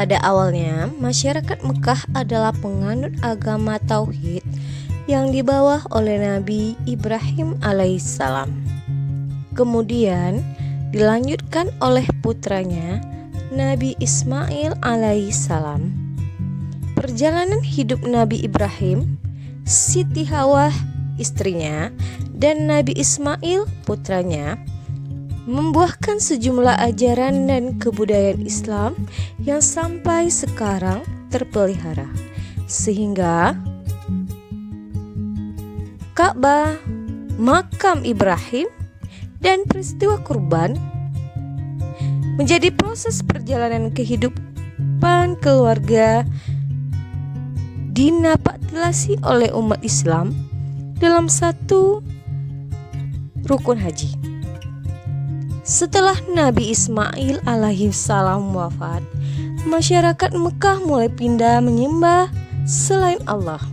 Pada awalnya, masyarakat Mekah adalah penganut agama Tauhid yang dibawa oleh Nabi Ibrahim alaihissalam. Kemudian dilanjutkan oleh putranya Nabi Ismail alaihissalam. Perjalanan hidup Nabi Ibrahim, Siti Hawa istrinya, dan Nabi Ismail putranya membuahkan sejumlah ajaran dan kebudayaan Islam yang sampai sekarang terpelihara, sehingga Ka'bah, makam Ibrahim, dan peristiwa kurban menjadi proses perjalanan kehidupan keluarga dinapatilasi oleh umat Islam dalam satu rukun haji. Setelah Nabi Ismail alaihissalam wafat, masyarakat Mekah mulai pindah menyembah selain Allah.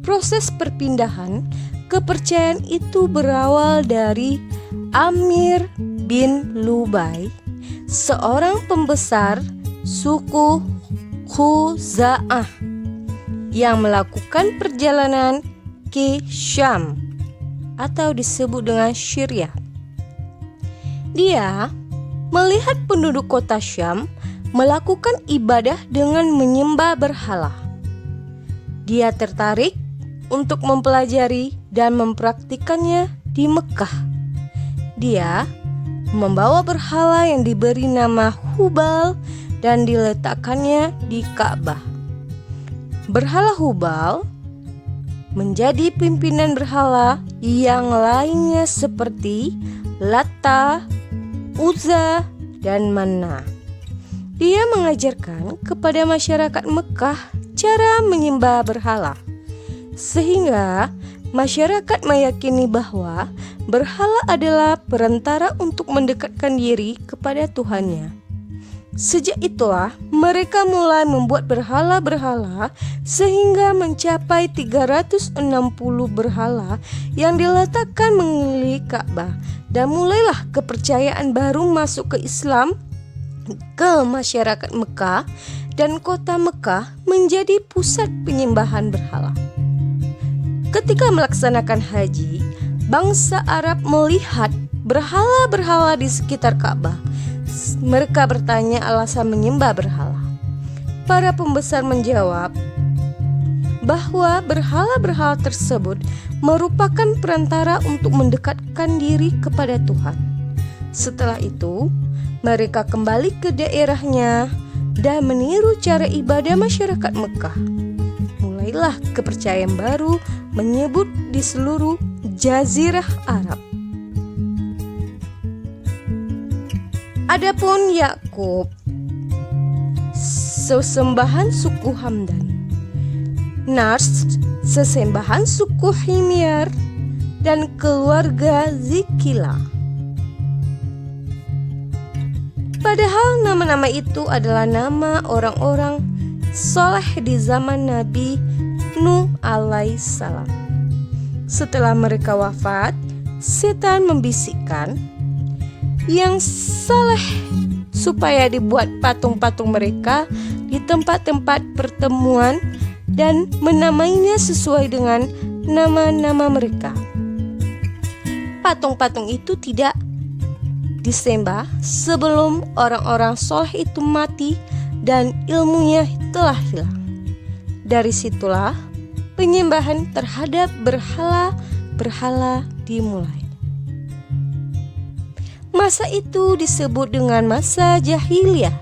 Proses perpindahan kepercayaan itu berawal dari Amir bin Lubai, seorang pembesar suku Khuza'ah yang melakukan perjalanan ke Syam atau disebut dengan Syria. Dia melihat penduduk kota Syam melakukan ibadah dengan menyembah berhala. Dia tertarik untuk mempelajari dan mempraktikannya di Mekah. Dia membawa berhala yang diberi nama Hubal dan diletakkannya di Ka'bah. Berhala Hubal menjadi pimpinan berhala yang lainnya seperti Lata, Uzza, dan Manna. Dia mengajarkan kepada masyarakat Mekah cara menyembah berhala, sehingga masyarakat meyakini bahwa berhala adalah perantara untuk mendekatkan diri kepada Tuhannya. Sejak itulah mereka mulai membuat berhala-berhala sehingga mencapai 360 berhala yang diletakkan mengelilingi Ka'bah, dan mulailah kepercayaan baru masuk ke Islam ke masyarakat Mekah, dan kota Mekah menjadi pusat penyembahan berhala. Ketika melaksanakan haji, bangsa Arab melihat berhala-berhala di sekitar Ka'bah. Mereka bertanya alasan menyembah berhala. Para pembesar menjawab bahwa berhala-berhala tersebut merupakan perantara untuk mendekatkan diri kepada Tuhan. Setelah itu, mereka kembali ke daerahnya dan meniru cara ibadah masyarakat Mekah. Mulailah kepercayaan baru menyebut di seluruh Jazirah Arab. Adapun Yakub, sesembahan suku Hamdan, Nars, sesembahan suku Himyar, dan keluarga Zikila. Padahal nama-nama itu adalah nama orang-orang soleh di zaman Nabi Nuh alaihissalam. Setelah mereka wafat, setan membisikkan yang saleh supaya dibuat patung-patung mereka di tempat-tempat pertemuan dan menamainya sesuai dengan nama-nama mereka. Patung-patung itu tidak disembah sebelum orang-orang soleh itu mati dan ilmunya telah hilang. Dari situlah penyembahan terhadap berhala-berhala dimulai. Masa itu disebut dengan masa jahiliyah.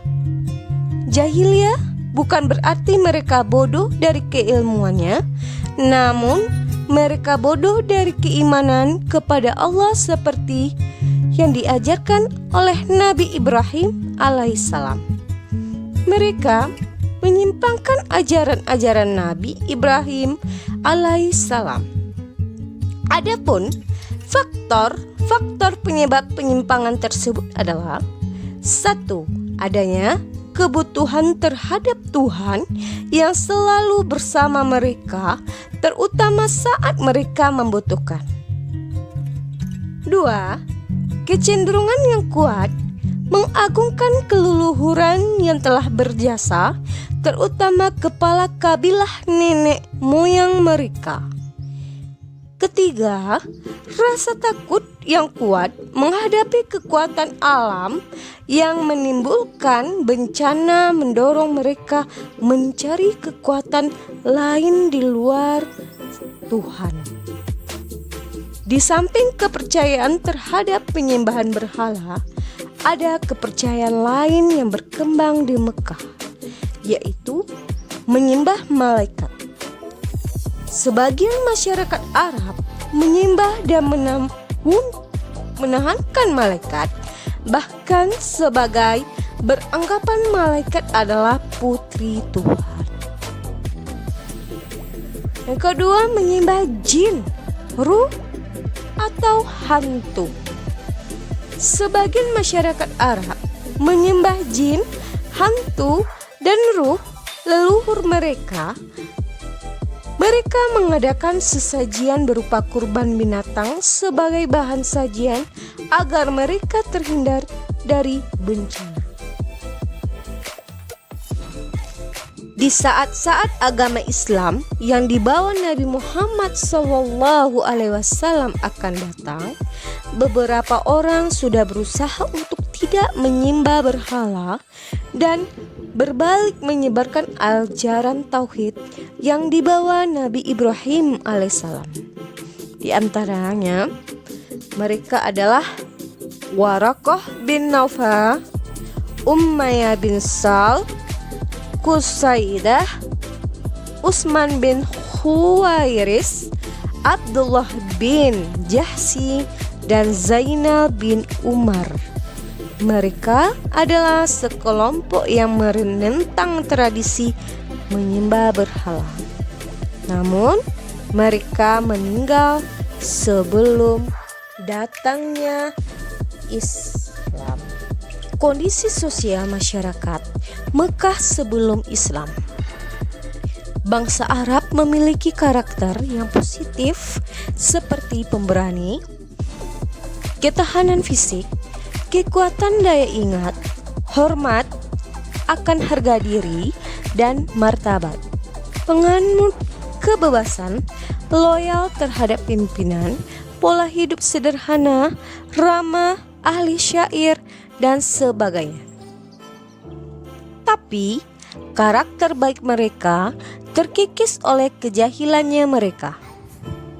Jahiliyah bukan berarti mereka bodoh dari keilmuannya, namun mereka bodoh dari keimanan kepada Allah seperti yang diajarkan oleh Nabi Ibrahim alaihissalam. Mereka menyimpangkan ajaran-ajaran Nabi Ibrahim alaihissalam. Adapun faktor penyebab penyimpangan tersebut adalah: 1. Adanya kebutuhan terhadap Tuhan yang selalu bersama mereka, terutama saat mereka membutuhkan. 2. Kecenderungan yang kuat mengagungkan keluluhuran yang telah berjasa, terutama kepala kabilah nenek moyang mereka. Ketiga, rasa takut yang kuat menghadapi kekuatan alam yang menimbulkan bencana mendorong mereka mencari kekuatan lain di luar Tuhan. Di samping kepercayaan terhadap penyembahan berhala, ada kepercayaan lain yang berkembang di Mekah, yaitu menyembah malaikat. Sebagian masyarakat Arab menyembah dan menahankan malaikat, bahkan sebagai beranggapan malaikat adalah putri Tuhan. Yang kedua, menyembah jin, ruh, atau hantu. Sebagian masyarakat Arab menyembah jin, hantu, dan ruh leluhur mereka. Mereka mengadakan sesajian berupa kurban binatang sebagai bahan sajian agar mereka terhindar dari bencana. Di saat-saat agama Islam yang dibawa Nabi Muhammad SAW akan datang, beberapa orang sudah berusaha untuk tidak menyembah berhala dan berbalik menyebarkan ajaran tauhid yang dibawa Nabi Ibrahim alaihissalam. Di antaranya mereka adalah Waraqah bin Naufal, Umayyah bin Sal, Qusaidah, Utsman bin Khuwairis, Abdullah bin Jahsi, dan Zainal bin Umar. Mereka adalah sekelompok yang menentang tradisi menyembah berhala. Namun, mereka meninggal sebelum datangnya Islam. Kondisi sosial masyarakat Mekah sebelum Islam. Bangsa Arab memiliki karakter yang positif seperti pemberani, ketahanan fisik, kekuatan daya ingat, hormat akan harga diri dan martabat, penganut kebebasan, loyal terhadap pimpinan, pola hidup sederhana, ramah, ahli syair, dan sebagainya. Tapi karakter baik mereka terkikis oleh kejahilannya mereka.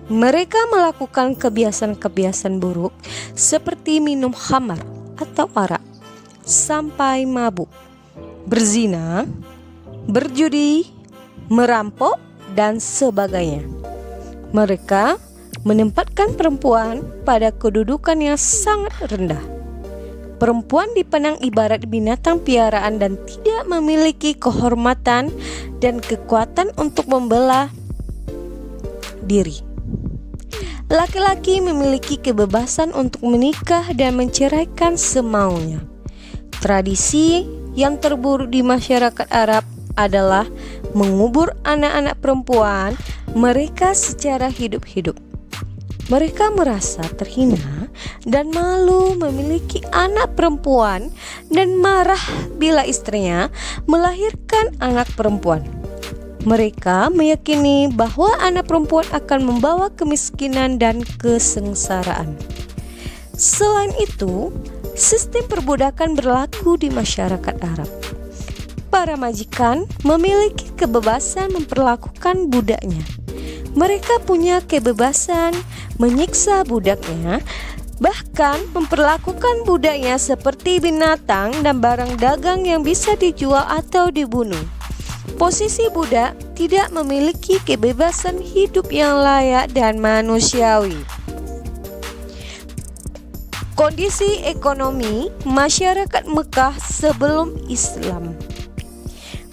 Mereka melakukan kebiasaan-kebiasaan buruk seperti minum khamar atau arak sampai mabuk, berzina, berjudi, merampok, dan sebagainya. Mereka menempatkan perempuan pada kedudukan yang sangat rendah. Perempuan dipandang ibarat binatang piaraan dan tidak memiliki kehormatan dan kekuatan untuk membela diri. Laki-laki memiliki kebebasan untuk menikah dan menceraikan semaunya. Tradisi yang terburuk di masyarakat Arab adalah mengubur anak-anak perempuan mereka secara hidup-hidup. Mereka merasa terhina dan malu memiliki anak perempuan dan marah bila istrinya melahirkan anak perempuan. Mereka meyakini bahwa anak perempuan akan membawa kemiskinan dan kesengsaraan. Selain itu, sistem perbudakan berlaku di masyarakat Arab. Para majikan memiliki kebebasan memperlakukan budaknya. Mereka punya kebebasan menyiksa budaknya, bahkan memperlakukan budaknya seperti binatang dan barang dagang yang bisa dijual atau dibunuh. Posisi budak tidak memiliki kebebasan hidup yang layak dan manusiawi. Kondisi ekonomi masyarakat Mekah sebelum Islam.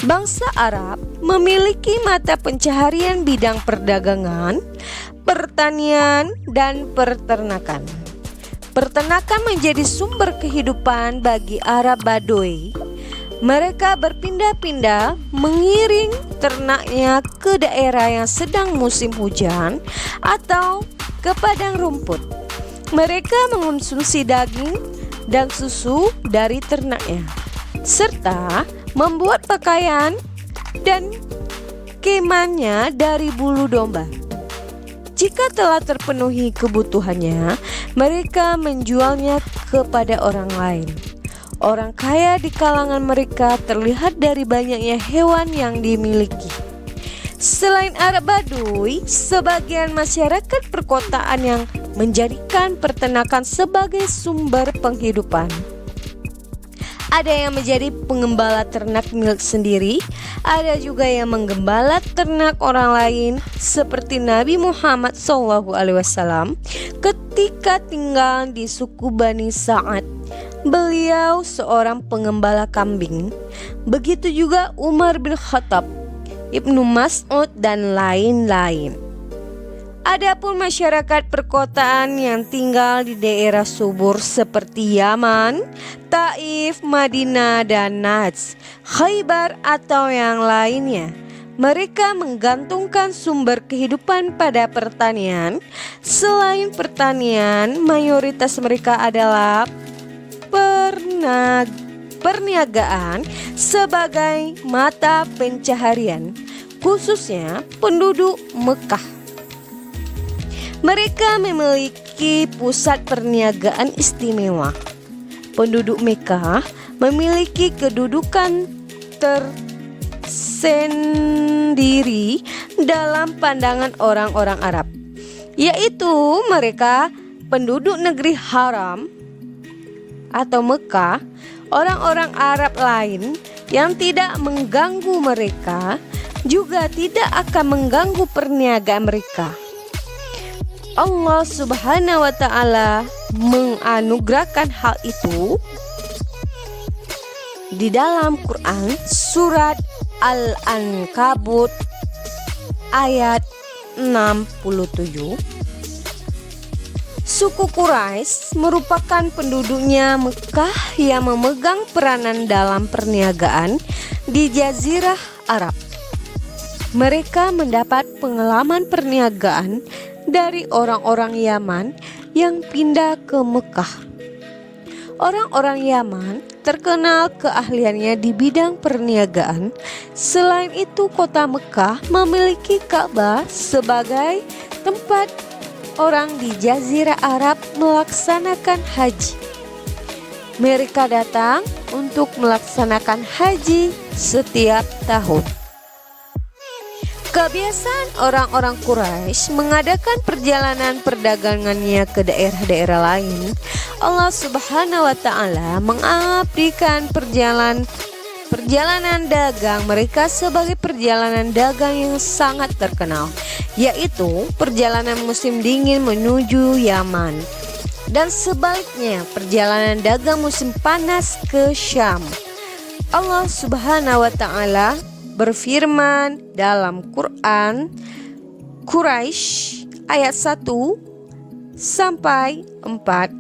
Bangsa Arab memiliki mata pencaharian bidang perdagangan, pertanian, dan peternakan. Peternakan menjadi sumber kehidupan bagi Arab Baduy. Mereka berpindah-pindah mengiring ternaknya ke daerah yang sedang musim hujan atau ke padang rumput. Mereka mengonsumsi daging, dan susu dari ternaknya, serta membuat pakaian dan kemahnya dari bulu domba. Jika telah terpenuhi kebutuhannya, mereka menjualnya kepada orang lain. Orang kaya di kalangan mereka terlihat dari banyaknya hewan yang dimiliki. Selain Arab Baduy, sebagian masyarakat perkotaan yang menjadikan peternakan sebagai sumber penghidupan. Ada yang menjadi pengembala ternak milik sendiri, ada juga yang menggembala ternak orang lain, seperti Nabi Muhammad SAW ketika tinggal di suku Bani Sa'ad. Beliau seorang pengembala kambing. Begitu juga Umar bin Khattab, Ibnu Mas'ud, dan lain-lain. Adapun masyarakat perkotaan yang tinggal di daerah subur seperti Yaman, Taif, Madinah, dan Najd, Khaybar atau yang lainnya, mereka menggantungkan sumber kehidupan pada pertanian. Selain pertanian, mayoritas mereka adalah perniagaan sebagai mata pencaharian, khususnya penduduk Mekah. Mereka memiliki pusat perniagaan istimewa. Penduduk Mekah memiliki kedudukan tersendiri dalam pandangan orang-orang Arab, yaitu mereka penduduk negeri haram atau Mekah. Orang-orang Arab lain yang tidak mengganggu mereka juga tidak akan mengganggu perniagaan mereka. Allah Subhanahu wa Ta'ala menganugerahkan hal itu di dalam Quran surat Al-Ankabut ayat 67. Suku Quraisy merupakan penduduknya Mekah yang memegang peranan dalam perniagaan di Jazirah Arab. Mereka mendapat pengalaman perniagaan dari orang-orang Yaman yang pindah ke Mekah. Orang-orang Yaman terkenal keahliannya di bidang perniagaan. Selain itu, kota Mekah memiliki Ka'bah sebagai tempat orang di Jazirah Arab melaksanakan haji. Mereka datang untuk melaksanakan haji setiap tahun. Kebiasaan orang-orang Quraisy mengadakan perjalanan perdagangannya ke daerah-daerah lain. Allah Subhanahu wa Ta'ala mengabdikan perjalanan dagang mereka sebagai perjalanan dagang yang sangat terkenal, yaitu perjalanan musim dingin menuju Yaman, dan sebaliknya perjalanan dagang musim panas ke Syam. Allah Subhanahu wa Ta'ala berfirman dalam Quran Quraisy ayat 1 sampai 4,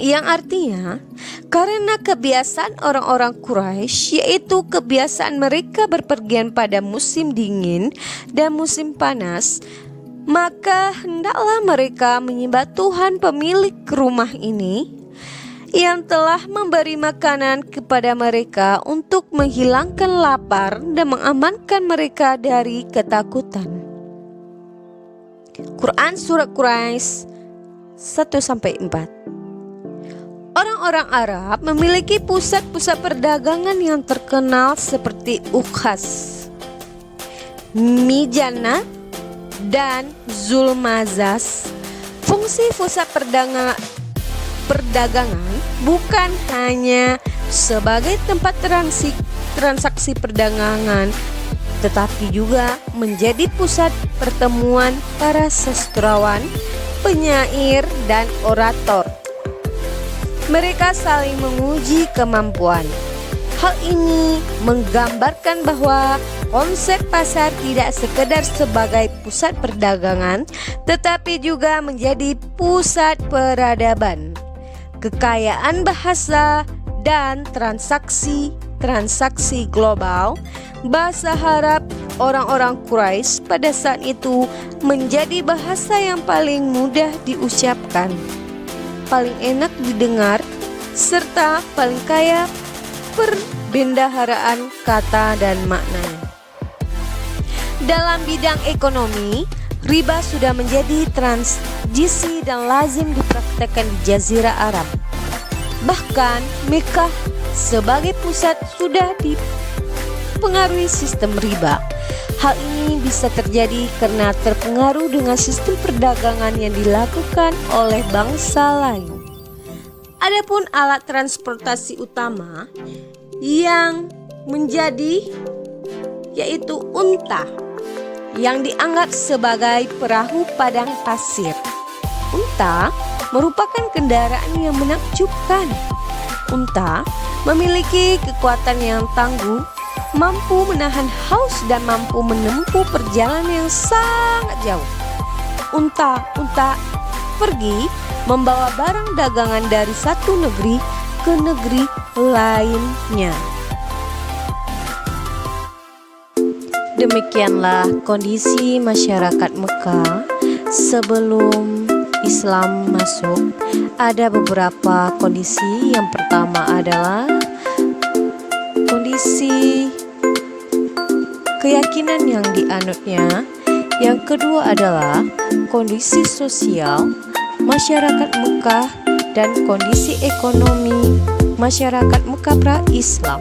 yang artinya karena kebiasaan orang-orang Quraisy, yaitu kebiasaan mereka berpergian pada musim dingin dan musim panas, maka hendaklah mereka menyembah Tuhan pemilik rumah ini yang telah memberi makanan kepada mereka untuk menghilangkan lapar dan mengamankan mereka dari ketakutan. Quran Surat Quraisy 1-4. Orang-orang Arab memiliki pusat-pusat perdagangan yang terkenal seperti Ukhas, Mijana, dan Zulmazaz. Fungsi pusat perdagangan bukan hanya sebagai tempat transaksi perdagangan, tetapi juga menjadi pusat pertemuan para sastrawan, penyair, dan orator. Mereka saling menguji kemampuan. Hal ini menggambarkan bahwa konsep pasar tidak sekedar sebagai pusat perdagangan, tetapi juga menjadi pusat peradaban, kekayaan bahasa, dan transaksi global. Bahasa Arab orang-orang Quraisy pada saat itu menjadi bahasa yang paling mudah diucapkan. paling enak didengar serta paling kaya perbendaharaan kata dan maknanya. Dalam bidang ekonomi, riba sudah menjadi tradisi dan lazim dipraktekkan di Jazirah Arab. Bahkan Mekah sebagai pusat sudah dipengaruhi sistem riba. Hal ini bisa terjadi karena terpengaruh dengan sistem perdagangan yang dilakukan oleh bangsa lain. Adapun alat transportasi utama yang menjadi yaitu unta yang dianggap sebagai perahu padang pasir. Unta merupakan kendaraan yang menakjubkan. Unta memiliki kekuatan yang tangguh, mampu menahan haus dan mampu menempuh perjalanan yang sangat jauh. Unta pergi membawa barang dagangan dari satu negeri ke negeri lainnya. Demikianlah kondisi masyarakat Mekah sebelum Islam masuk. Ada beberapa kondisi. Yang pertama adalah kondisi keyakinan yang dianutnya. Yang kedua adalah kondisi sosial masyarakat Mekah dan kondisi ekonomi masyarakat Mekah pra-Islam.